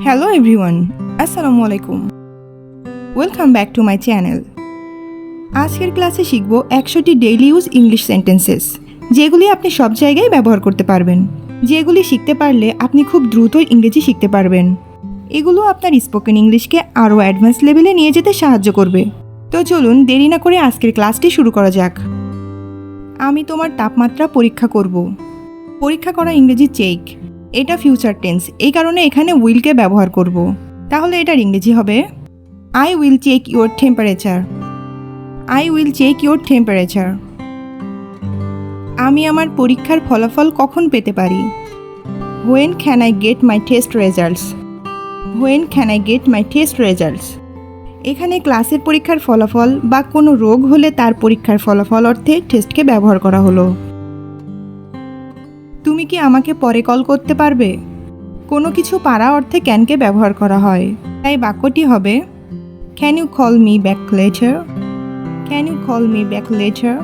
Hello everyone, Assalamu alaikum. Welcome back to my channel. আজকের ক্লাসে শিখব 100টি ডেইলি ইউজ ইংলিশ সেন্টেন্সেস যেগুলি আপনি সব জায়গায় ব্যবহার করতে পারবেন, যেগুলি শিখতে পারলে আপনি খুব দ্রুত ইংরেজি শিখতে পারবেন। এগুলো আপনার স্পোকেন ইংলিশকে আরও অ্যাডভান্স লেভেলে নিয়ে যেতে সাহায্য করবে। তো চলুন দেরি না করে আজকের ক্লাসটি শুরু করা যাক। আমি তোমার তাপমাত্রা পরীক্ষা করব। পরীক্ষা করা ইংরেজি চেক। এটা ফিউচার টেন্স, এই কারণে এখানে উইলকে ব্যবহার করব। তাহলে এটার ইংরেজি হবে I will check your temperature. I will check your temperature. আমি আমার পরীক্ষার ফলাফল কখন পেতে পারি? When can I get my test results. When can I get my test results. এখানে ক্লাসের পরীক্ষার ফলাফল বা কোনো রোগ হলে তার পরীক্ষার ফলাফল অর্থে টেস্টকে ব্যবহার করা হলো। তুমি কি আমাকে পরে কল করতে পারবে? কোনো কিছু পারা অর্থে ক্যানকে ব্যবহার করা হয়, তাই বাক্যটি হবে can you call me back later. Can you call me back later.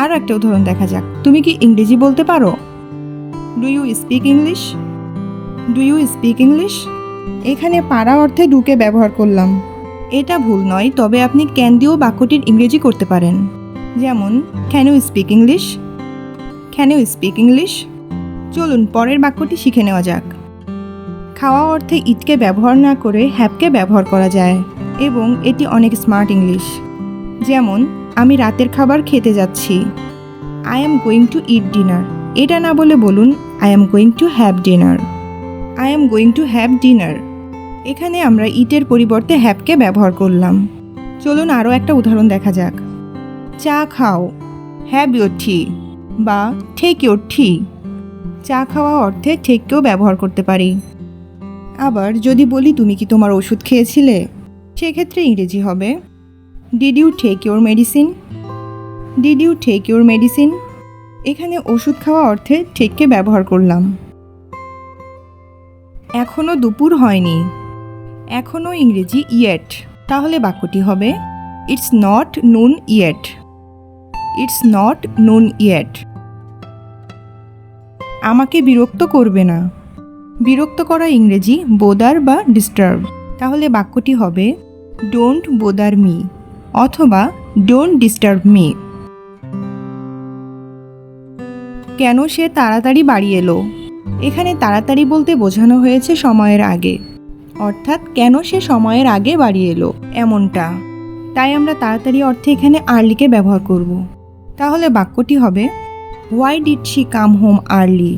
আরও একটা উদাহরণ দেখা যাক। তুমি কি ইংরেজি বলতে পারো? Do you speak English. Do you speak English. এখানে পারা অর্থে ডুকে ব্যবহার করলাম। এটা ভুল নয়, তবে আপনি ক্যান দিয়েও বাক্যটির ইংরেজি করতে পারেন। যেমন can you speak English. Can you speak English. চলুন পরের বাক্যটি শিখে নেওয়া যাক। খাওয়া অর্থে ইটকে ব্যবহার না করে হ্যাভকে ব্যবহার করা যায় এবং এটি অনেক স্মার্ট ইংলিশ। যেমন আমি রাতের খাবার খেতে যাচ্ছি। I am going to it dinner. এটা না বলে বলুন I am going to have dinner. I am going to have dinner. এখানে আমরা ইটের পরিবর্তে হ্যাভকে ব্যবহার করলাম। চলুন আরও একটা উদাহরণ দেখা যাক। চা খাও, হ্যাভ ইউর টি বা টেক ইউর টি। চা খাওয়া অর্থে টেককেও ব্যবহার করতে পারি। আবার যদি বলি তুমি কি তোমার ওষুধ খেয়েছিলে, সেক্ষেত্রে ইংরেজি হবে did you take your medicine. Did you take your medicine. এখানে ওষুধ খাওয়া অর্থে টেককে ব্যবহার করলাম। এখনও দুপুর হয়নি। এখনও ইংরেজি ইয়েট। তাহলে বাক্যটি হবে ইটস নট নুন ইয়েট। ইটস নট নুন ইয়েট। আমাকে বিরক্ত করবে না। বিরক্ত করা ইংরেজি বোদার বা ডিস্টার্ব। তাহলে বাক্যটি হবে ডোন্ট বোদার মি অথবা ডোন্ট ডিস্টার্ব মি। কেন সে তাড়াতাড়ি বাড়ি এলো? এখানে তাড়াতাড়ি বলতে বোঝানো হয়েছে সময়ের আগে, অর্থাৎ কেন সে সময়ের আগে বাড়ি এলো এমনটা। তাই আমরা তাড়াতাড়ি অর্থে এখানে আর্লিকে ব্যবহার করব। তাহলে বাক্যটি হবে why did she come home early.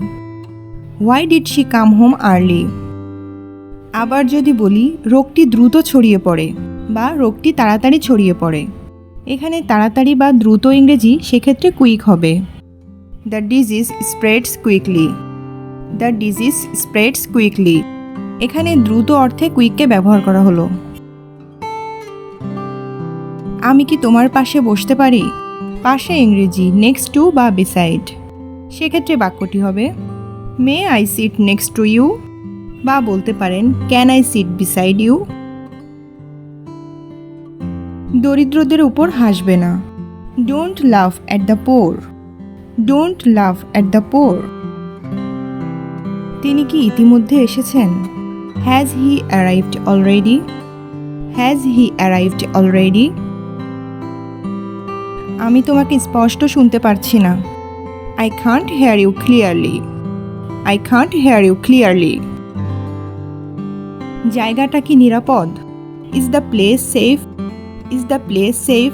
Why did she come home early. আবার যদি বলি রোগটি দ্রুত ছড়িয়ে পড়ে বা রোগটি তাড়াতাড়ি ছড়িয়ে পড়ে, এখানে তাড়াতাড়ি বা দ্রুত ইংরেজি সেক্ষেত্রে কুইক হবে। The disease spreads quickly. The disease spreads quickly. এখানে দ্রুত অর্থে কুইককে ব্যবহার করা হলো। আমি কি তোমার পাশে বসতে পারি? পাশে ইংরেজি নেক্সট টু বা বিসাইড। সেক্ষেত্রে বাক্যটি হবে may I sit next to you বা বলতে পারেন can I sit beside you. দরিদ্রদের উপর হাসবে না। Don't laugh at the poor. Don't laugh at the poor. তিনি কি ইতিমধ্যে এসেছেন? Has he arrived already. Has he arrived already. আমি তোমাকে স্পষ্ট শুনতে পারছি না। I can't hear you clearly. I can't hear you clearly. জায়গাটা কি নিরাপদ? Is the place safe? Is the place safe?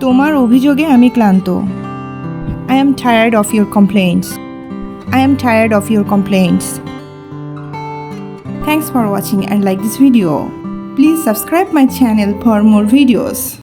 তোমার অভিযোগে আমি ক্লান্ত। I am tired of your complaints. I am tired of your complaints. Thanks for watching and like this video. Please subscribe my channel for more videos.